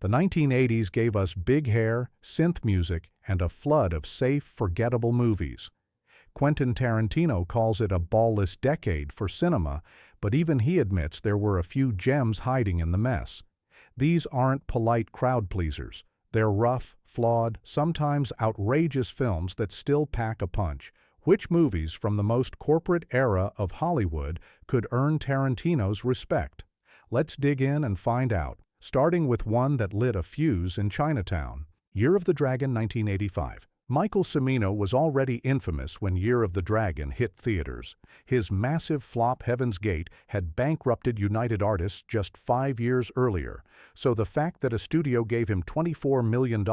The 1980s gave us big hair, synth music, and a flood of safe, forgettable movies. Quentin Tarantino calls it a ballless decade for cinema, but even he admits there were a few gems hiding in the mess. These aren't polite crowd pleasers. They're rough, flawed, sometimes outrageous films that still pack a punch. Which movies from the most corporate era of Hollywood could earn Tarantino's respect? Let's dig in and find out, starting with one that lit a fuse in Chinatown. Year of the Dragon, 1985. Michael Cimino was already infamous when Year of the Dragon hit theaters. His massive flop Heaven's Gate had bankrupted United Artists just 5 years earlier, so the fact that a studio gave him $24 million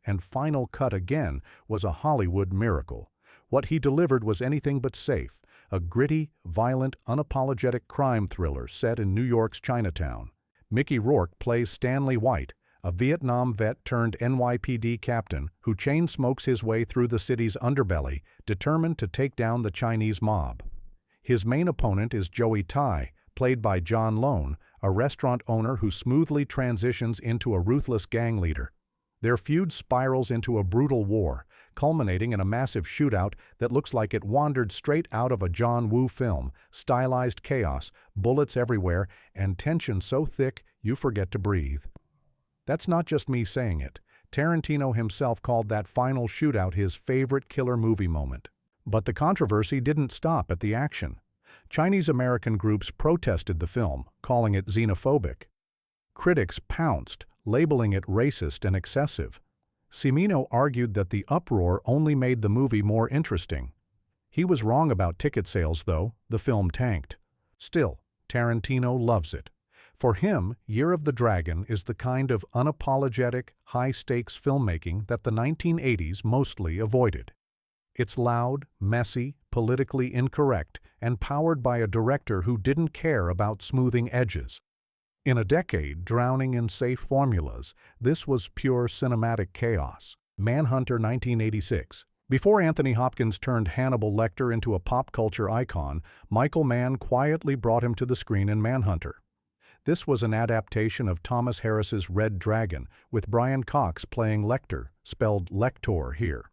and Final Cut again was a Hollywood miracle. What he delivered was anything but safe, a gritty, violent, unapologetic crime thriller set in New York's Chinatown. Mickey Rourke plays Stanley White, a Vietnam vet turned NYPD captain who chain smokes his way through the city's underbelly, determined to take down the Chinese mob. His main opponent is Joey Tai, played by John Lone, a restaurant owner who smoothly transitions into a ruthless gang leader. Their feud spirals into a brutal war, culminating in a massive shootout that looks like it wandered straight out of a John Woo film, stylized chaos, bullets everywhere, and tension so thick you forget to breathe. That's not just me saying it. Tarantino himself called that final shootout his favorite killer movie moment. But the controversy didn't stop at the action. Chinese-American groups protested the film, calling it xenophobic. Critics pounced, labeling it racist and excessive. Cimino argued that the uproar only made the movie more interesting. He was wrong about ticket sales, though. The film tanked. Still, Tarantino loves it. For him, Year of the Dragon is the kind of unapologetic, high-stakes filmmaking that the 1980s mostly avoided. It's loud, messy, politically incorrect, and powered by a director who didn't care about smoothing edges. In a decade drowning in safe formulas, this was pure cinematic chaos. Manhunter, 1986. Before Anthony Hopkins turned Hannibal Lecter into a pop culture icon, Michael Mann quietly brought him to the screen in Manhunter. This was an adaptation of Thomas Harris's Red Dragon, with Brian Cox playing Lecter, spelled Lector here.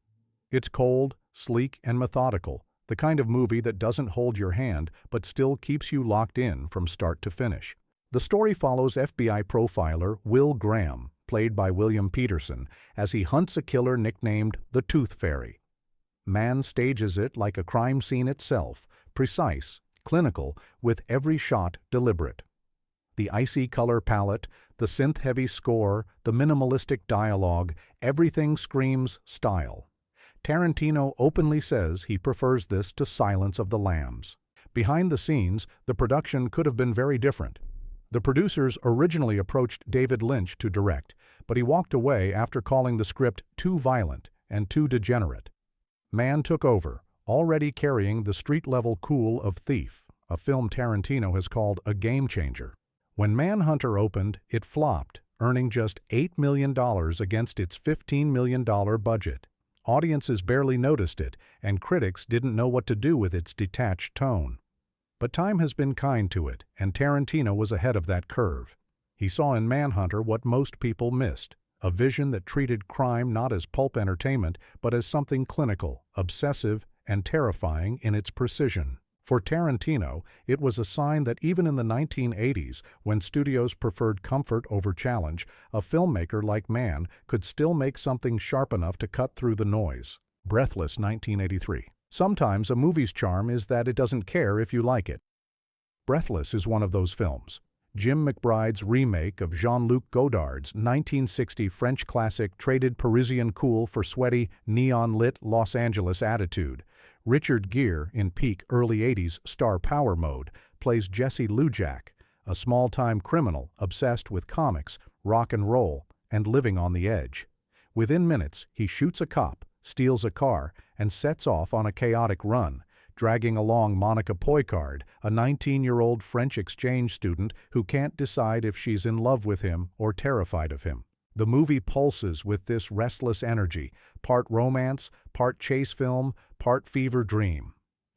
It's cold, sleek, and methodical, the kind of movie that doesn't hold your hand but still keeps you locked in from start to finish. The story follows FBI profiler Will Graham, played by William Peterson, as he hunts a killer nicknamed the Tooth Fairy. Mann stages it like a crime scene itself, precise, clinical, with every shot deliberate. The icy color palette, the synth-heavy score, the minimalistic dialogue, everything screams style. Tarantino openly says he prefers this to Silence of the Lambs. Behind the scenes, the production could have been very different. The producers originally approached David Lynch to direct, but he walked away after calling the script too violent and too degenerate. Mann took over, already carrying the street-level cool of Thief, a film Tarantino has called a game-changer. When Manhunter opened, it flopped, earning just $8 million against its $15 million budget. Audiences barely noticed it, and critics didn't know what to do with its detached tone. But time has been kind to it, and Tarantino was ahead of that curve. He saw in Manhunter what most people missed, a vision that treated crime not as pulp entertainment, but as something clinical, obsessive, and terrifying in its precision. For Tarantino, it was a sign that even in the 1980s, when studios preferred comfort over challenge, a filmmaker like Mann could still make something sharp enough to cut through the noise. Breathless, 1983. Sometimes a movie's charm is that it doesn't care if you like it. Breathless is one of those films. Jim McBride's remake of Jean-Luc Godard's 1960 French classic traded Parisian cool for sweaty, neon-lit Los Angeles attitude. Richard Gere, in peak early 80s star power mode, plays Jesse Lujack, a small-time criminal obsessed with comics, rock and roll, and living on the edge. Within minutes, he shoots a cop, steals a car, and sets off on a chaotic run, dragging along Monica Poicard, a 19-year-old French exchange student who can't decide if she's in love with him or terrified of him. The movie pulses with this restless energy, part romance, part chase film, part fever dream.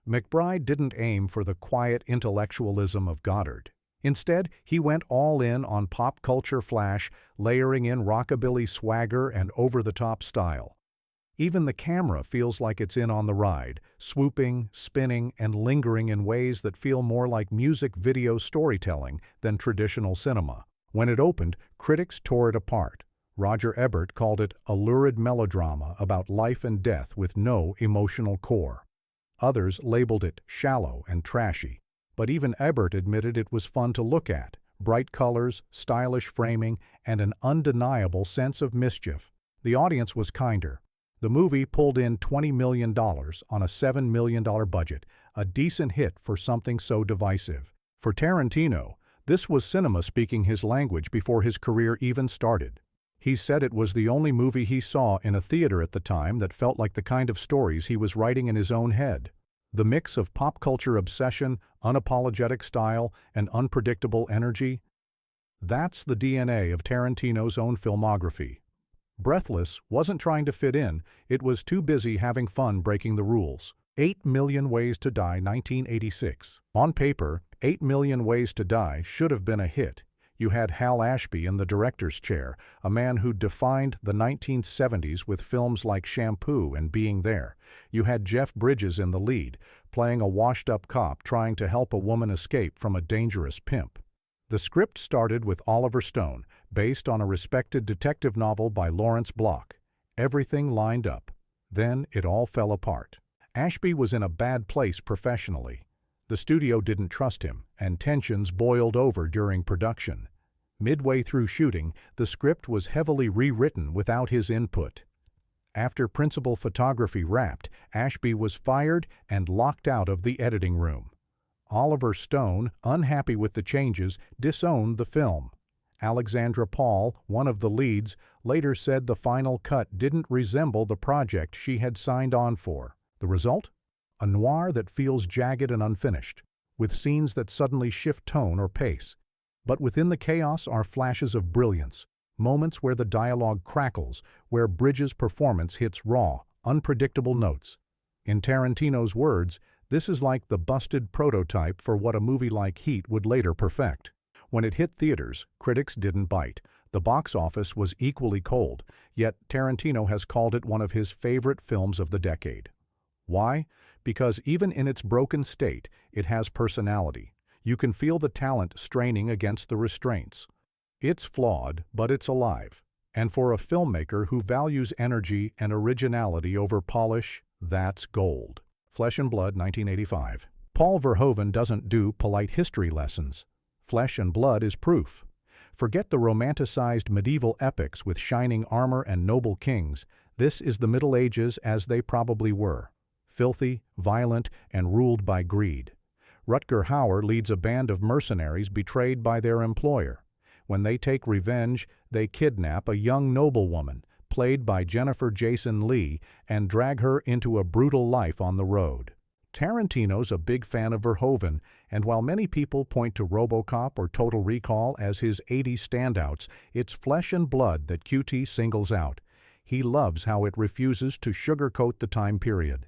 McBride didn't aim for the quiet intellectualism of Godard. Instead, he went all in on pop culture flash, layering in rockabilly swagger and over-the-top style. Even the camera feels like it's in on the ride, swooping, spinning, and lingering in ways that feel more like music video storytelling than traditional cinema. When it opened, critics tore it apart. Roger Ebert called it a lurid melodrama about life and death with no emotional core. Others labeled it shallow and trashy. But even Ebert admitted it was fun to look at: bright colors, stylish framing, and an undeniable sense of mischief. The audience was kinder. The movie pulled in $20 million on a $7 million budget, a decent hit for something so divisive. For Tarantino, this was cinema speaking his language before his career even started. He said it was the only movie he saw in a theater at the time that felt like the kind of stories he was writing in his own head. The mix of pop culture obsession, unapologetic style, and unpredictable energy, that's the DNA of Tarantino's own filmography. Breathless wasn't trying to fit in, it was too busy having fun breaking the rules. 8 Million Ways to Die, 1986. On paper, 8 Million Ways to Die should have been a hit. You had Hal Ashby in the director's chair, a man who defined the 1970s with films like Shampoo and Being There. You had Jeff Bridges in the lead, playing a washed-up cop trying to help a woman escape from a dangerous pimp. The script started with Oliver Stone, based on a respected detective novel by Lawrence Block. Everything lined up. Then it all fell apart. Ashby was in a bad place professionally. The studio didn't trust him, and tensions boiled over during production. Midway through shooting, the script was heavily rewritten without his input. After principal photography wrapped, Ashby was fired and locked out of the editing room. Oliver Stone, unhappy with the changes, disowned the film. Alexandra Paul, one of the leads, later said the final cut didn't resemble the project she had signed on for. The result? A noir that feels jagged and unfinished, with scenes that suddenly shift tone or pace. But within the chaos are flashes of brilliance, moments where the dialogue crackles, where Bridges' performance hits raw, unpredictable notes. In Tarantino's words, this is like the busted prototype for what a movie like Heat would later perfect. When it hit theaters, critics didn't bite. The box office was equally cold, yet Tarantino has called it one of his favorite films of the decade. Why? Because even in its broken state, it has personality. You can feel the talent straining against the restraints. It's flawed, but it's alive. And for a filmmaker who values energy and originality over polish, that's gold. Flesh and Blood, 1985. Paul Verhoeven doesn't do polite history lessons. Flesh and Blood is proof. Forget the romanticized medieval epics with shining armor and noble kings. This is the Middle Ages as they probably were. Filthy, violent, and ruled by greed. Rutger Hauer leads a band of mercenaries betrayed by their employer. When they take revenge, they kidnap a young noblewoman, played by Jennifer Jason Leigh, and drag her into a brutal life on the road. Tarantino's a big fan of Verhoeven, and while many people point to RoboCop or Total Recall as his 80s standouts, it's Flesh and Blood that QT singles out. He loves how it refuses to sugarcoat the time period.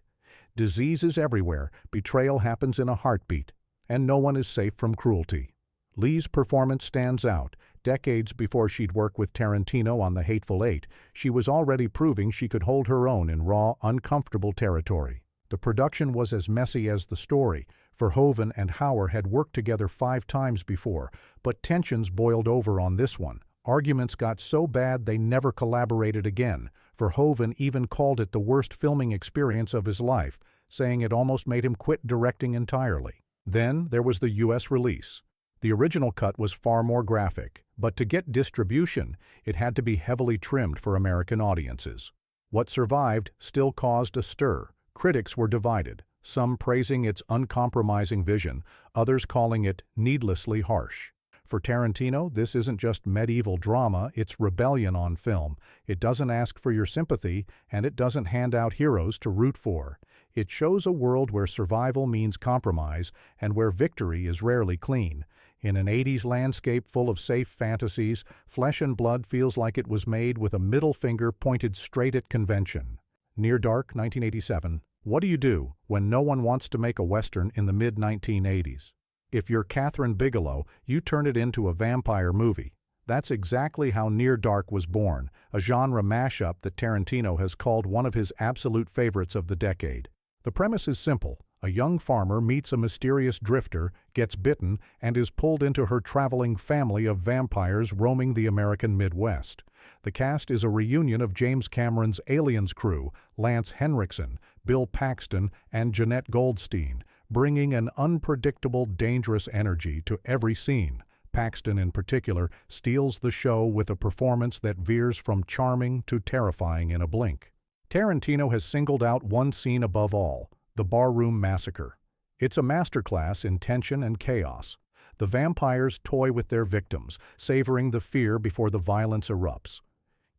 Disease is everywhere, betrayal happens in a heartbeat, and no one is safe from cruelty. Lee's performance stands out. Decades before she'd work with Tarantino on The Hateful Eight, she was already proving she could hold her own in raw, uncomfortable territory. The production was as messy as the story. Verhoeven and Hauer had worked together 5 times before, but tensions boiled over on this one. Arguments got so bad they never collaborated again. Verhoeven even called it the worst filming experience of his life, saying it almost made him quit directing entirely. Then there was the U.S. release. The original cut was far more graphic, but to get distribution, it had to be heavily trimmed for American audiences. What survived still caused a stir. Critics were divided, some praising its uncompromising vision, others calling it needlessly harsh. For Tarantino, this isn't just medieval drama, it's rebellion on film. It doesn't ask for your sympathy, and it doesn't hand out heroes to root for. It shows a world where survival means compromise, and where victory is rarely clean. In an 80s landscape full of safe fantasies, Flesh and Blood feels like it was made with a middle finger pointed straight at convention. Near Dark, 1987. What do you do when no one wants to make a Western in the mid-1980s? If you're Catherine Bigelow, you turn it into a vampire movie. That's exactly how Near Dark was born, a genre mashup that Tarantino has called one of his absolute favorites of the decade. The premise is simple. A young farmer meets a mysterious drifter, gets bitten, and is pulled into her traveling family of vampires roaming the American Midwest. The cast is a reunion of James Cameron's Aliens crew, Lance Henriksen, Bill Paxton, and Jeanette Goldstein, bringing an unpredictable, dangerous energy to every scene. Paxton, in particular, steals the show with a performance that veers from charming to terrifying in a blink. Tarantino has singled out one scene above all: the barroom massacre. It's a masterclass in tension and chaos. The vampires toy with their victims, savoring the fear before the violence erupts.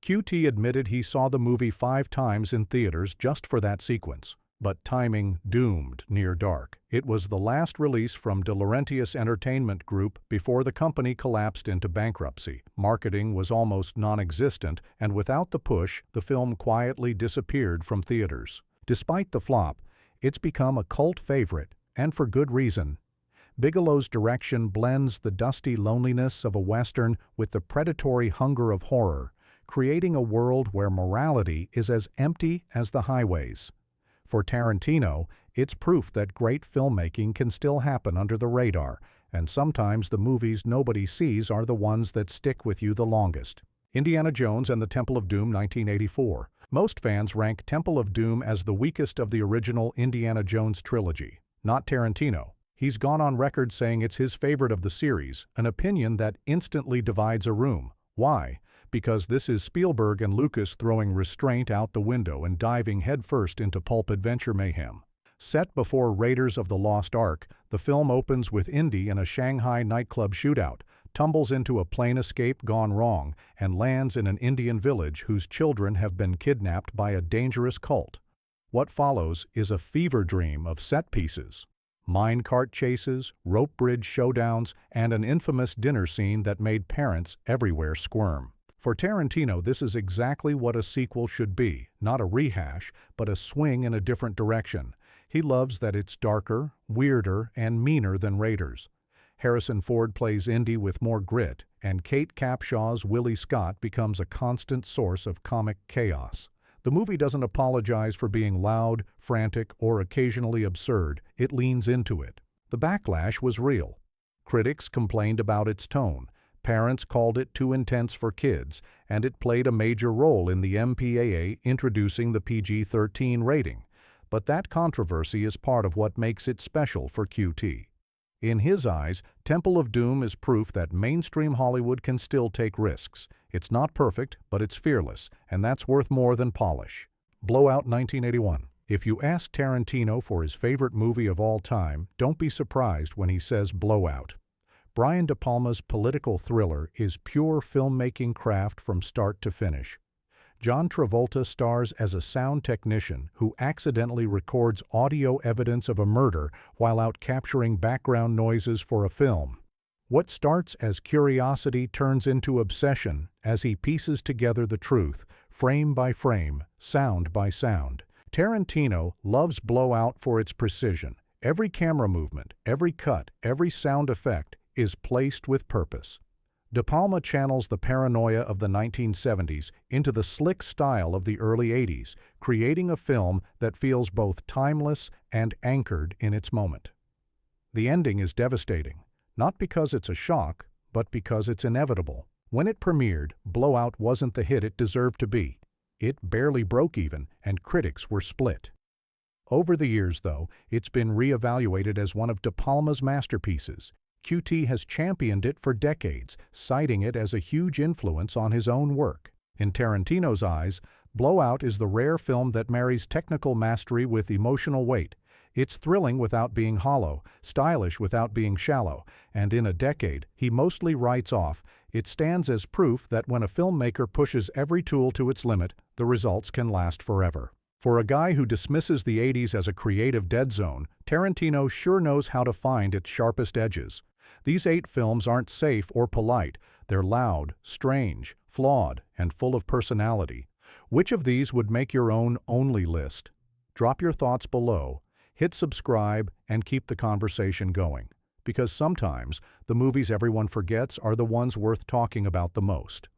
QT admitted he saw the movie 5 times in theaters just for that sequence. But timing doomed Near Dark. It was the last release from De Laurentiis Entertainment Group before the company collapsed into bankruptcy. Marketing was almost non-existent, and without the push, the film quietly disappeared from theaters. Despite the flop, it's become a cult favorite, and for good reason. Bigelow's direction blends the dusty loneliness of a Western with the predatory hunger of horror, creating a world where morality is as empty as the highways. For Tarantino, it's proof that great filmmaking can still happen under the radar, and sometimes the movies nobody sees are the ones that stick with you the longest. Indiana Jones and the Temple of Doom, 1984. Most fans rank Temple of Doom as the weakest of the original Indiana Jones trilogy. Not Tarantino. He's gone on record saying it's his favorite of the series, an opinion that instantly divides a room. Why? Because this is Spielberg and Lucas throwing restraint out the window and diving headfirst into pulp adventure mayhem. Set before Raiders of the Lost Ark, the film opens with Indy in a Shanghai nightclub shootout, tumbles into a plane escape gone wrong, and lands in an Indian village whose children have been kidnapped by a dangerous cult. What follows is a fever dream of set pieces. Minecart chases, rope bridge showdowns, and an infamous dinner scene that made parents everywhere squirm. For Tarantino, this is exactly what a sequel should be, not a rehash, but a swing in a different direction. He loves that it's darker, weirder, and meaner than Raiders. Harrison Ford plays Indy with more grit, and Kate Capshaw's Willie Scott becomes a constant source of comic chaos. The movie doesn't apologize for being loud, frantic, or occasionally absurd. It leans into it. The backlash was real. Critics complained about its tone. Parents called it too intense for kids, and it played a major role in the MPAA introducing the PG-13 rating. But that controversy is part of what makes it special for QT. In his eyes, Temple of Doom is proof that mainstream Hollywood can still take risks. It's not perfect, but it's fearless, and that's worth more than polish. Blowout, 1981. If you ask Tarantino for his favorite movie of all time, don't be surprised when he says Blowout. Brian De Palma's political thriller is pure filmmaking craft from start to finish. John Travolta stars as a sound technician who accidentally records audio evidence of a murder while out capturing background noises for a film. What starts as curiosity turns into obsession as he pieces together the truth, frame by frame, sound by sound. Tarantino loves Blowout for its precision. Every camera movement, every cut, every sound effect is placed with purpose. De Palma channels the paranoia of the 1970s into the slick style of the early 80s, creating a film that feels both timeless and anchored in its moment. The ending is devastating, not because it's a shock, but because it's inevitable. When it premiered, Blowout wasn't the hit it deserved to be. It barely broke even, and critics were split. Over the years, though, it's been re-evaluated as one of De Palma's masterpieces. QT has championed it for decades, citing it as a huge influence on his own work. In Tarantino's eyes, Blowout is the rare film that marries technical mastery with emotional weight. It's thrilling without being hollow, stylish without being shallow, and in a decade he mostly writes off. It stands as proof that when a filmmaker pushes every tool to its limit, the results can last forever. For a guy who dismisses the 80s as a creative dead zone, Tarantino sure knows how to find its sharpest edges. These 8 films aren't safe or polite. They're loud, strange, flawed, and full of personality. Which of these would make your own only list? Drop your thoughts below, hit subscribe, and keep the conversation going. because sometimes the movies everyone forgets are the ones worth talking about the most.